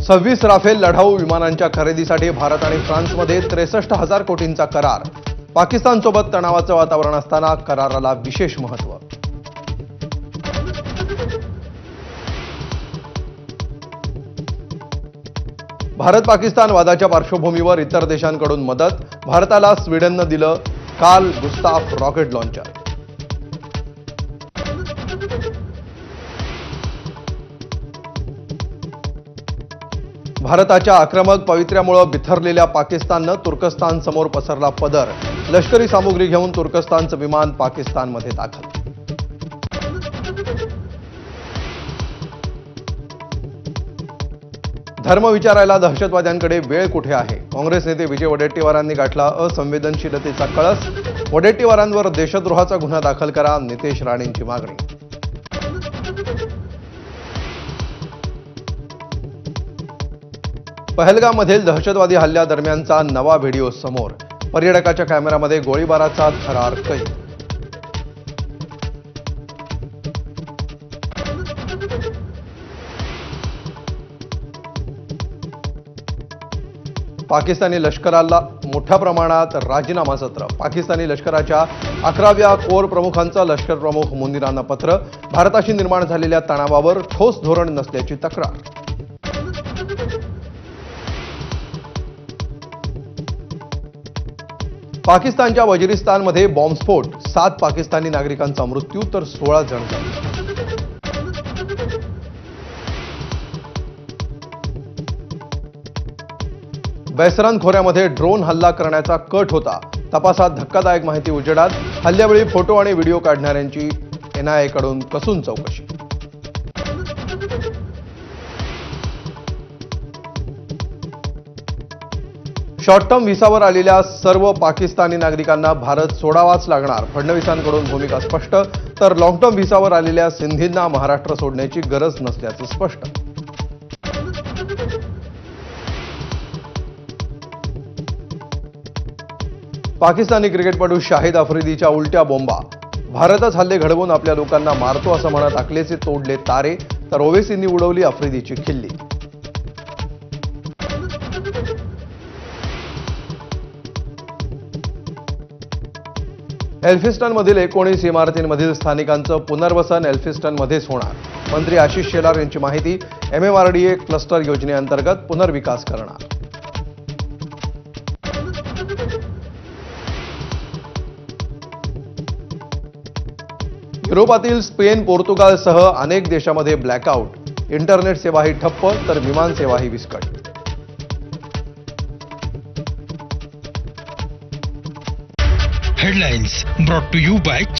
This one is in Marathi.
26 राफेल लढाऊ विमानांच्या खरेदीसाठी भारत आणि फ्रान्समध्ये 63,000 कोटींचा करार। पाकिस्तानसोबत तणावाचं वातावरण असताना कराराला विशेष महत्त्व। भारत पाकिस्तान वादाच्या पार्श्वभूमीवर इतर देशांकडून मदत। भारताला स्वीडननं दिलं काल गुस्ताफ रॉकेट लॉन्चर। भारताच्या आक्रमक पवित्र्यामुळे बिथरलेल्या पाकिस्ताननं तुर्कस्तान समोर पसरला पदर। लष्करी सामुग्री घेऊन तुर्कस्तानचं विमान पाकिस्तानमध्ये दाखल। धर्म विचारायला दहशतवाद्यांकडे वेळ कुठे आहे? काँग्रेस नेते विजय वडेट्टीवारांनी गाठला असंवेदनशीलतेचा कळस। वडेट्टीवारांवर देशद्रोहाचा गुन्हा दाखल करा, नितेश राणेंची मागणी। पहलगाममधील दहशतवादी हल्ल्यादरम्यानचा नवा व्हिडिओ समोर। पर्यटकाच्या कॅमेऱ्यामध्ये गोळीबाराचा थरार कैद। पाकिस्तानी लष्कराला मोठ्या प्रमाणात राजीनामा सत्र। पाकिस्तानी लष्कराच्या 11व्या कोर प्रमुखांचं लष्कर प्रमुख मुनीरांना पत्र। भारताशी निर्माण झालेल्या तणावावर ठोस धोरण नसल्याची तक्रार। पाकिस्तानच्या वजिरिस्तानमध्ये बॉम्बस्फोट, 7 पाकिस्तानी नागरिकांचा मृत्यू तर 16 जण जखमी। बैसरान खोऱ्यामध्ये ड्रोन हल्ला करण्याचा कट होता। तपासात धक्कादायक माहिती उजेडात। हल्ल्यावेळी फोटो आणि व्हिडिओ काढणाऱ्यांची NIA कडून कसून चौकशी। शॉर्ट टर्म व्हिसावर आलेल्या सर्व पाकिस्तानी नागरिकांना भारत सोडावाच लागणार। फडणवीसांकडून भूमिका स्पष्ट। तर लॉंग टर्म व्हिसावर आलेल्या सिंधींना महाराष्ट्र सोडण्याची गरज नसल्याचं स्पष्ट। पाकिस्तानी क्रिकेटपटू शाहिद आफ्रिदीच्या उलट्या बोंबा। भारतच हल्ले घडवून आपल्या लोकांना मारतो असं म्हणत अकलेचे तोडले तारे, तर ओवेसींनी उडवली आफ्रिदीची खिल्ली। एल्फिस्टनमधील 19 इमारतींमधील स्थानिकांचं पुनर्वसन एल्फिस्टनमध्येच होणार। मंत्री आशिष शेलार यांची माहिती। MMRDA क्लस्टर योजनेअंतर्गत पुनर्विकास करणार। युरोपातील स्पेन, पोर्तुगालसह अनेक देशांमध्ये ब्लॅकआउट। इंटरनेट सेवाही ठप्प, तर विमान सेवाही विस्कळीत। Headlines brought to you by